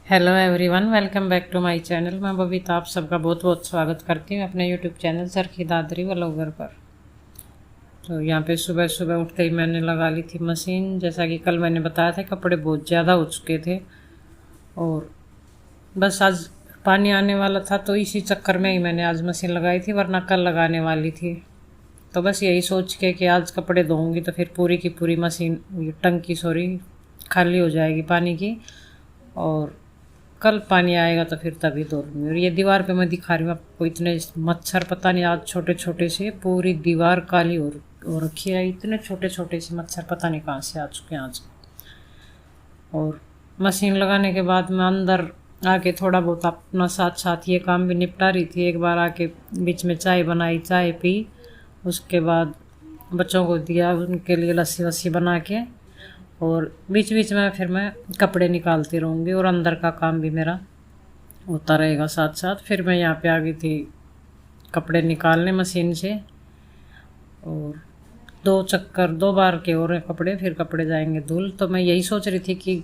Hello everyone, welcome back to my channel. मैं बबीता आप सबका बहुत बहुत स्वागत करती हूँ अपने YouTube channel Charkhi Dadri vlogger पर। तो यहाँ पे सुबह सुबह उठते ही मैंने लगा ली थी मशीन। जैसा कि कल मैंने बताया था, कपड़े बहुत ज़्यादा हो चुके थे और बस आज पानी आने वाला था, तो इसी चक्कर में ही मैंने आज मशीन लगाई थी, वरना कल लगाने वाली थी। तो बस यही सोच के कि आज कपड़े धोऊंगी तो फिर पूरी की पूरी मशीन, टंकी खाली हो जाएगी पानी की, और कल पानी आएगा तो फिर तभी धो लूँगी। और ये दीवार पे मैं दिखा रही हूँ आपको, इतने मच्छर, पता नहीं आज छोटे छोटे से पूरी दीवार काली हो रखी है। इतने छोटे छोटे से मच्छर पता नहीं कहाँ से आ चुके हैं आज। और मशीन लगाने के बाद मैं अंदर आके थोड़ा बहुत अपना साथ साथ ये काम भी निपटा रही थी। एक बार आके बीच में चाय बनाई, चाय पी, उसके बाद बच्चों को दिया, उनके लिए लस्सी वस्सी बना के, और बीच बीच में फिर मैं कपड़े निकालती रहूँगी और अंदर का काम भी मेरा होता रहेगा साथ साथ। फिर मैं यहाँ पे आ गई थी कपड़े निकालने मशीन से, और दो बार के और कपड़े, फिर कपड़े जाएंगे धुल। तो मैं यही सोच रही थी कि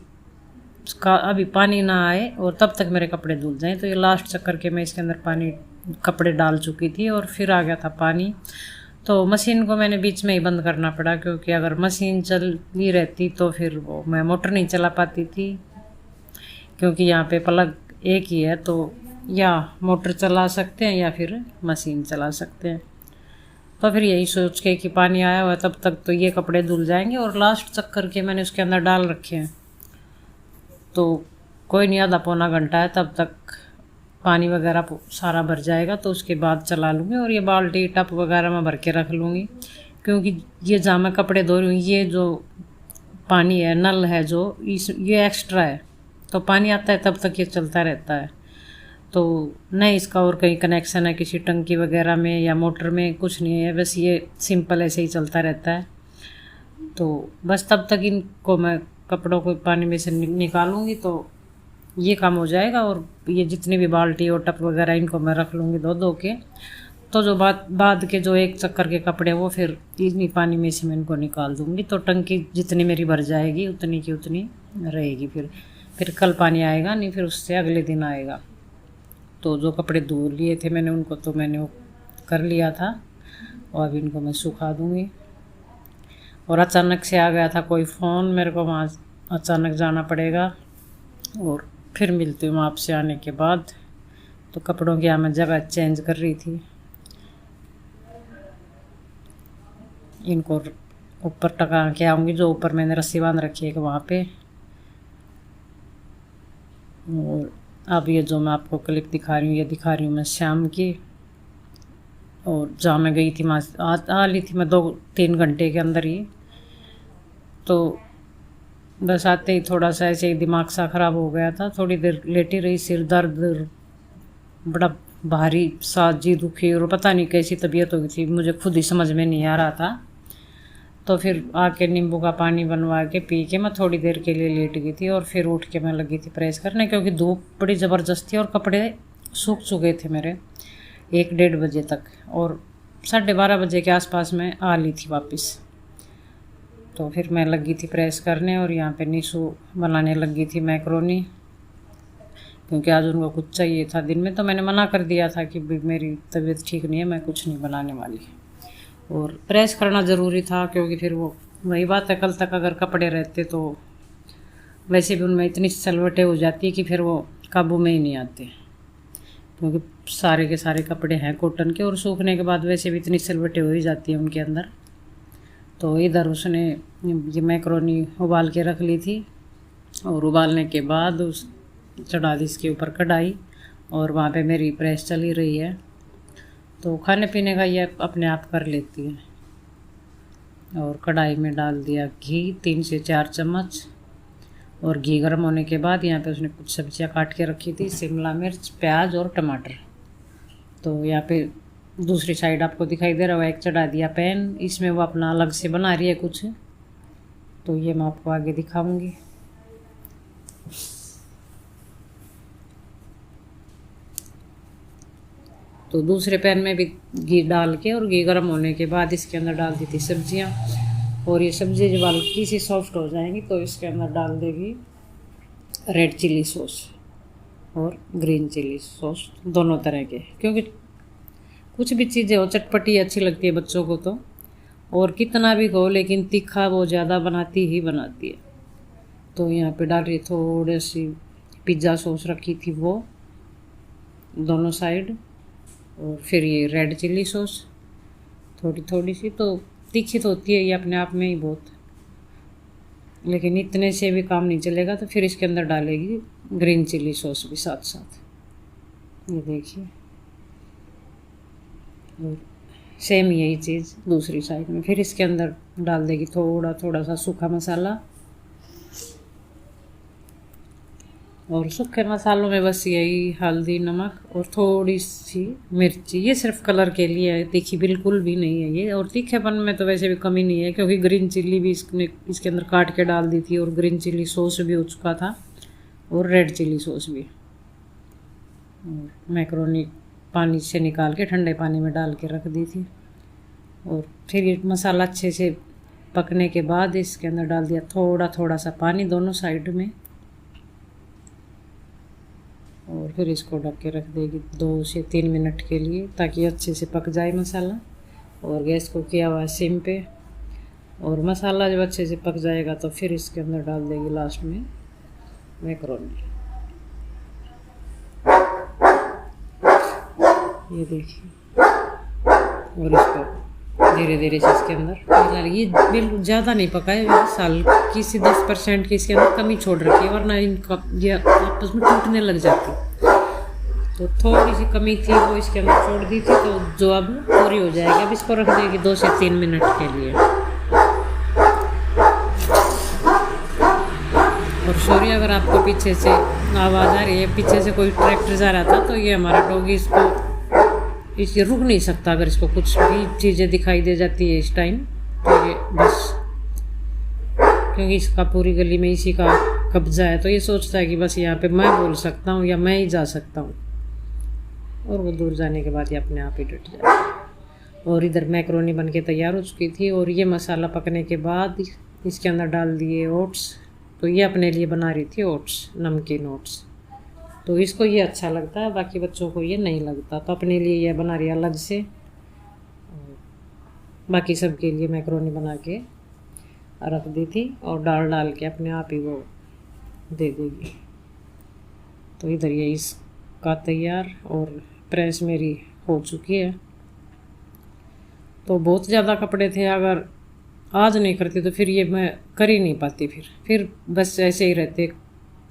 अभी पानी ना आए और तब तक मेरे कपड़े धुल जाएं। तो ये लास्ट चक्कर के मैं इसके अंदर कपड़े डाल चुकी थी और फिर आ गया था पानी। तो मशीन को मैंने बीच में ही बंद करना पड़ा, क्योंकि अगर मशीन चलती रहती तो फिर वो मैं मोटर नहीं चला पाती थी, क्योंकि यहाँ पे प्लग एक ही है। तो या मोटर चला सकते हैं या फिर मशीन चला सकते हैं। तो फिर यही सोच के कि पानी आया हुआ है तब तक तो ये कपड़े धुल जाएंगे, और लास्ट चक्कर के मैंने उसके अंदर डाल रखे हैं। तो कोई नहीं, आधा पौना घंटा है, तब तक पानी वगैरह सारा भर जाएगा, तो उसके बाद चला लूँगी। और ये बाल्टी टप वगैरह मैं भर के रख लूँगी, क्योंकि ये जहाँ मैं कपड़े धो रही हूँ, ये जो पानी है, नल है जो ये एक्स्ट्रा है, तो पानी आता है तब तक ये चलता रहता है। तो नहीं इसका और कहीं कनेक्शन है किसी टंकी वगैरह में या मोटर में, कुछ नहीं है, बस ये सिंपल ऐसे ही चलता रहता है। तो बस तब तक इनको मैं कपड़ों को पानी में से निकालूंगी तो ये काम हो जाएगा। और ये जितनी भी बाल्टी और टप वगैरह इनको मैं रख लूँगी धो धो के। तो जो बाद के जो एक चक्कर के कपड़े वो फिर इतनी पानी में से मैं इनको निकाल दूँगी। तो टंकी जितनी मेरी भर जाएगी उतनी की उतनी रहेगी। फिर कल पानी आएगा नहीं, फिर उससे अगले दिन आएगा। तो जो कपड़े धो लिए थे मैंने, उनको तो मैंने वो कर लिया था, और अभी इनको मैं सुखा दूँगी। और अचानक से आ गया था कोई फ़ोन, मेरे को वहाँ अचानक जाना पड़ेगा, और फिर मिलती हूँ आपसे आने के बाद। तो कपड़ों की मैं जगह चेंज कर रही थी, इनको ऊपर टका के आऊँगी, जो ऊपर मैंने रस्सी बांध रखी है वहाँ पे। और अब ये जो मैं आपको क्लिप दिखा रही हूँ, ये दिखा रही हूँ मैं शाम की। और जहाँ मैं गई थी वहाँ आ ली थी मैं 2-3 घंटे के अंदर ही। तो बस आते ही थोड़ा सा ऐसे ही दिमाग सा ख़राब हो गया था, थोड़ी देर लेटी रही, सिर दर्द, बड़ा भारी सा जी दुखी, और पता नहीं कैसी तबीयत हो गई थी, मुझे खुद ही समझ में नहीं आ रहा था। तो फिर आके नींबू का पानी बनवा के पी के मैं थोड़ी देर के लिए लेट गई थी, और फिर उठ के मैं लगी थी प्रेस करने, क्योंकि धूप बड़ी ज़बरदस्त थी और कपड़े सूख चुके थे मेरे 1-1:30 बजे तक। और 12:30 बजे के आसपास में आ ली थी वापस। तो फिर मैं लगी थी प्रेस करने, और यहाँ पे निशु बनाने लगी थी मैक्रोनी, क्योंकि आज उनको कुछ चाहिए था दिन में। तो मैंने मना कर दिया था कि मेरी तबीयत ठीक नहीं है, मैं कुछ नहीं बनाने वाली। और प्रेस करना ज़रूरी था, क्योंकि फिर वो वही बात है, कल तक अगर कपड़े रहते तो वैसे भी उनमें इतनी सलवटें हो जाती है कि फिर वो काबू में ही नहीं आते, क्योंकि सारे के सारे कपड़े हैं कॉटन के, और सूखने के बाद वैसे भी इतनी सलवटें हो ही जाती हैं उनके अंदर। तो इधर उसने ये मैक्रोनी उबाल के रख ली थी, और उबालने के बाद उस चढ़ा दी इसके ऊपर कढ़ाई, और वहाँ पे मेरी प्रेस चली रही है। तो खाने पीने का ये अपने आप कर लेती है। और कढ़ाई में डाल दिया घी 3 से 4 चम्मच, और घी गर्म होने के बाद यहाँ पे उसने कुछ सब्जियाँ काट के रखी थी, शिमला मिर्च, प्याज और टमाटर। तो यहाँ पे दूसरी साइड आपको दिखाई दे रहा होगा, एक चढ़ा दिया पैन, इसमें वो अपना अलग से बना रही है कुछ। तो ये मैं आपको आगे दिखाऊंगी। तो दूसरे पैन में भी घी डाल के, और घी गर्म होने के बाद इसके अंदर डाल दी थी सब्जियां। और ये सब्जी जब हल्की सी सॉफ्ट हो जाएंगी तो इसके अंदर डाल देगी रेड चिली सॉस। और ग्रीन चिली सॉस, दोनों तरह के, क्योंकि कुछ भी चीज़ें हो चटपटी अच्छी लगती है बच्चों को तो, और कितना भी कहो लेकिन तीखा वो ज़्यादा बनाती ही बनाती है। तो यहाँ पे डाल रही थोड़ी सी पिज़्ज़ा सॉस रखी थी वो दोनों साइड, और फिर ये रेड चिली सॉस थोड़ी थोड़ी सी। तो तीखी तो होती है ये अपने आप में ही बहुत, लेकिन इतने से भी काम नहीं चलेगा, तो फिर इसके अंदर डालेगी ग्रीन चिली सॉस भी साथ साथ। ये देखिए, और सेम यही चीज़ दूसरी साइड में, फिर इसके अंदर डाल देगी थोड़ा थोड़ा सा सूखा मसाला। और सूखे मसालों में बस यही हल्दी, नमक और थोड़ी सी मिर्ची, ये सिर्फ कलर के लिए है, तीखी बिल्कुल भी नहीं है ये। और तीखेपन में तो वैसे भी कमी नहीं है, क्योंकि ग्रीन चिल्ली भी इसके अंदर काट के डाल दी थी, और ग्रीन चिल्ली सॉस भी हो चुका था, और रेड चिल्ली सॉस भी। मैक्रोनी पानी से निकाल के ठंडे पानी में डाल के रख दी थी। और फिर ये मसाला अच्छे से पकने के बाद इसके अंदर डाल दिया थोड़ा थोड़ा सा पानी दोनों साइड में, और फिर इसको ढक के रख देगी 2 से 3 मिनट के लिए, ताकि अच्छे से पक जाए मसाला। और गैस को किया हुआ है सिम पे, और मसाला जब अच्छे से पक जाएगा तो फिर इसके अंदर डाल देगी लास्ट में मैक्रोनी। ये देखिए, और इसको धीरे धीरे से इसके अंदर, ये बिल्कुल ज़्यादा नहीं पका है, साल की सी 10% की इसके अंदर कमी छोड़ रखी है, वरना इनका ये आपस में टूटने लग जाती। तो थोड़ी सी कमी थी वो इसके अंदर छोड़ दी थी, तो जो अब पूरी हो जाएगी। अब इसको रख देगी 2 से 3 मिनट के लिए। और सॉरी अगर आपको पीछे से आवाज़ आ रही है, पीछे से कोई ट्रैक्टर जा रहा था, तो ये हमारा डॉगी इसको रुक नहीं सकता। अगर इसको कुछ भी चीज़ें दिखाई दे जाती है इस टाइम, तो ये बस, क्योंकि इसका पूरी गली में इसी का कब्जा है, तो ये सोचता है कि बस यहाँ पे मैं बोल सकता हूँ या मैं ही जा सकता हूँ, और वो दूर जाने के बाद ये अपने आप ही डट जाता है। और इधर मैक्रोनी बन के तैयार हो चुकी थी, और ये मसाला पकने के बाद इसके अंदर डाल दिए ओट्स। तो ये अपने लिए बना रही थी ओट्स, नमकीन ओट्स, तो इसको ये अच्छा लगता है, बाकी बच्चों को ये नहीं लगता, तो अपने लिए ये बना रही है अलग से, बाकी सब के लिए मैक्रोनी बना के रख दी थी, और डाल के अपने आप ही वो दे देगी। तो इधर ये इसका तैयार, और प्रेस मेरी हो चुकी है। तो बहुत ज़्यादा कपड़े थे, अगर आज नहीं करती तो फिर ये मैं कर ही नहीं पाती, फिर बस ऐसे ही रहते,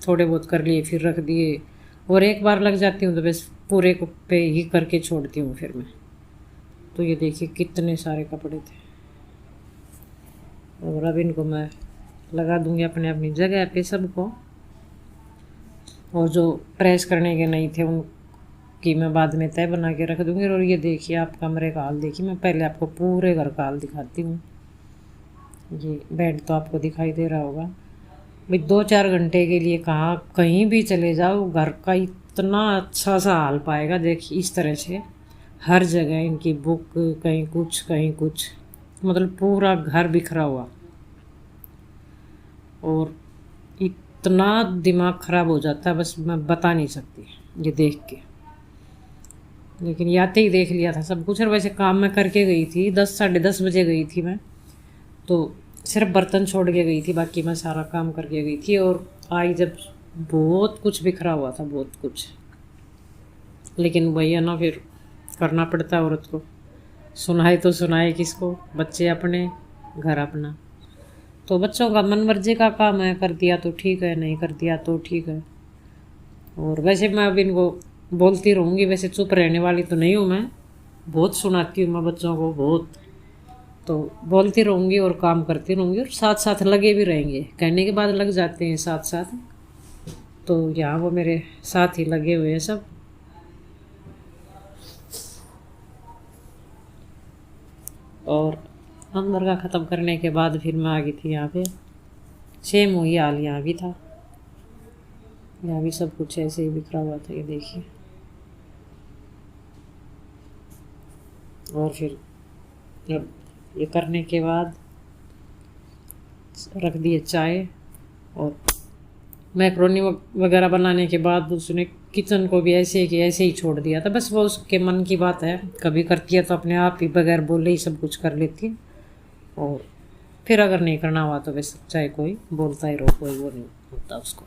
थोड़े बहुत कर लिए फिर रख दिए, और एक बार लग जाती हूँ तो बस पूरे को पे ही करके छोड़ती हूँ फिर मैं। तो ये देखिए कितने सारे कपड़े थे, और अब इनको मैं लगा दूँगी अपने अपनी जगह पे सबको, और जो प्रेस करने के नहीं थे उनकी मैं बाद में तय बना के रख दूँगी। और ये देखिए आप कमरे का हाल देखिए, मैं पहले आपको पूरे घर का हाल दिखाती हूँ। ये बेड तो आपको दिखाई दे रहा होगा भाई, 2-4 घंटे के लिए कहाँ कहीं भी चले जाओ, घर का इतना अच्छा सा हाल पाएगा। देखिए इस तरह से हर जगह इनकी बुक, कहीं कुछ, मतलब पूरा घर बिखरा हुआ, और इतना दिमाग ख़राब हो जाता है बस मैं बता नहीं सकती ये देख के। लेकिन आते ही देख लिया था सब कुछ, और वैसे काम मैं करके गई थी, 10-10:30 बजे गई थी मैं, तो सिर्फ बर्तन छोड़ के गई थी, बाकी मैं सारा काम करके गई थी। और आई जब बहुत कुछ बिखरा हुआ था, बहुत कुछ, लेकिन वही है ना, फिर करना पड़ता है औरत को, सुनाए तो सुनाए किसको, बच्चे अपने, घर अपना। तो बच्चों का मन मर्जी का काम है, कर दिया तो ठीक है, नहीं कर दिया तो ठीक है। और वैसे मैं अब इनको बोलती रहूँगी, वैसे चुप रहने वाली तो नहीं हूँ मैं, बहुत सुनाती हूँ मैं बच्चों को बहुत, तो बोलती रहूँगी और काम करती रहूँगी, और साथ साथ लगे भी रहेंगे, कहने के बाद लग जाते हैं साथ साथ। तो यहाँ वो मेरे साथ ही लगे हुए हैं सब। और अंदर का ख़त्म करने के बाद फिर मैं आ गई थी यहाँ पे, सेम वही हाल यहाँ भी था, यहाँ भी सब कुछ ऐसे ही बिखरा हुआ था, ये देखिए। और फिर अब ये करने के बाद रख दिए चाय, और मैक्रोनी वगैरह बनाने के बाद उसने किचन को भी ऐसे कि ऐसे ही छोड़ दिया था। बस वो उसके मन की बात है, कभी करती है तो अपने आप ही बगैर बोले ही सब कुछ कर लेती है। और फिर अगर नहीं करना हुआ तो वैसे चाहे कोई बोलता ही रहो, कोई वो नहीं होता उसको।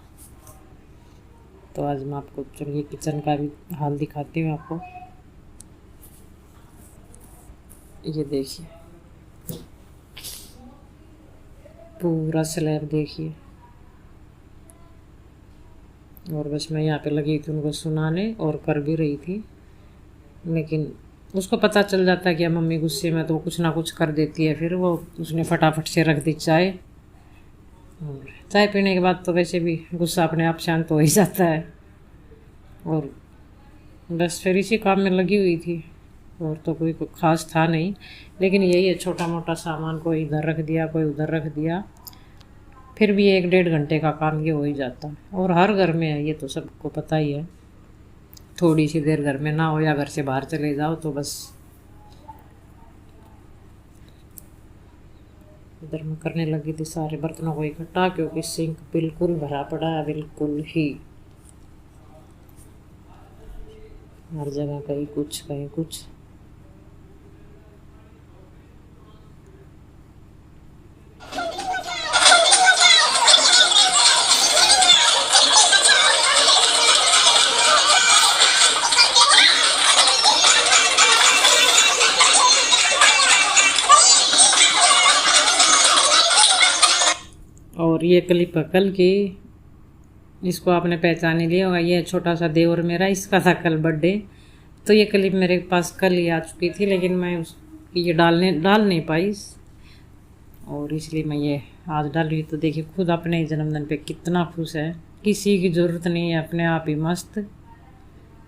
तो आज मैं आपको चलिए किचन का भी हाल दिखाती हूँ आपको। ये देखिए पूरा स्लैब देखिए। और बस मैं यहाँ पे लगी थी उनको सुनाने और कर भी रही थी, लेकिन उसको पता चल जाता है कि अब मम्मी गुस्से में तो वो कुछ ना कुछ कर देती है। फिर वो उसने फटाफट से रख दी चाय, और चाय पीने के बाद तो वैसे भी गुस्सा अपने आप शांत हो ही जाता है। और बस फिर इसी काम में लगी हुई थी, और तो कोई खास था नहीं, लेकिन यही है छोटा मोटा सामान कोई इधर रख दिया कोई उधर रख दिया, फिर भी 1-1.5 घंटे का काम ये हो ही जाता। और हर घर में है, ये तो सबको पता ही है। थोड़ी सी देर घर में ना हो या घर से बाहर चले जाओ तो बस इधर मैं करने लगी थी सारे बर्तनों को इकट्ठा, क्योंकि सिंक बिल्कुल भरा पड़ा है, बिल्कुल ही हर जगह कहीं कुछ कहीं कुछ। और ये क्लिप कल की, इसको आपने पहचान ही लिया होगा, ये छोटा सा देवर मेरा, इसका था कल बर्थडे। तो ये क्लिप मेरे पास कल ही आ चुकी थी, लेकिन मैं ये डाल नहीं पाई, और इसलिए मैं ये आज डाल रही। तो देखिए खुद अपने जन्मदिन पे कितना खुश है, किसी की ज़रूरत नहीं है, अपने आप ही मस्त।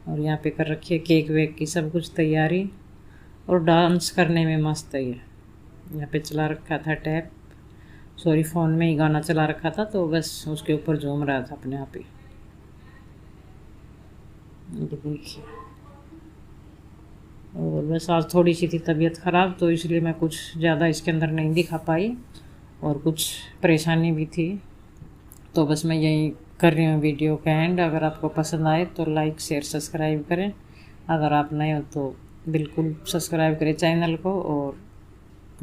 और यहाँ पे कर रखी है केक वेक की सब कुछ तैयारी, और डांस करने में मस्त है ये। यहाँ पे चला रखा था टैप, सॉरी फ़ोन में ही गाना चला रखा था, तो बस उसके ऊपर झूम रहा था अपने आप ही। ये देखिए। और बस आज थोड़ी सी थी तबीयत ख़राब, तो इसलिए मैं कुछ ज़्यादा इसके अंदर नहीं दिखा पाई, और कुछ परेशानी भी थी। तो बस मैं यही कर रही हूँ वीडियो का एंड। अगर आपको पसंद आए तो लाइक शेयर सब्सक्राइब करें, अगर आप नए हो तो बिल्कुल सब्सक्राइब करें चैनल को। और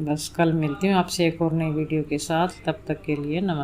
बस कल मिलती हूँ आपसे एक और नई वीडियो के साथ, तब तक के लिए नमस्कार।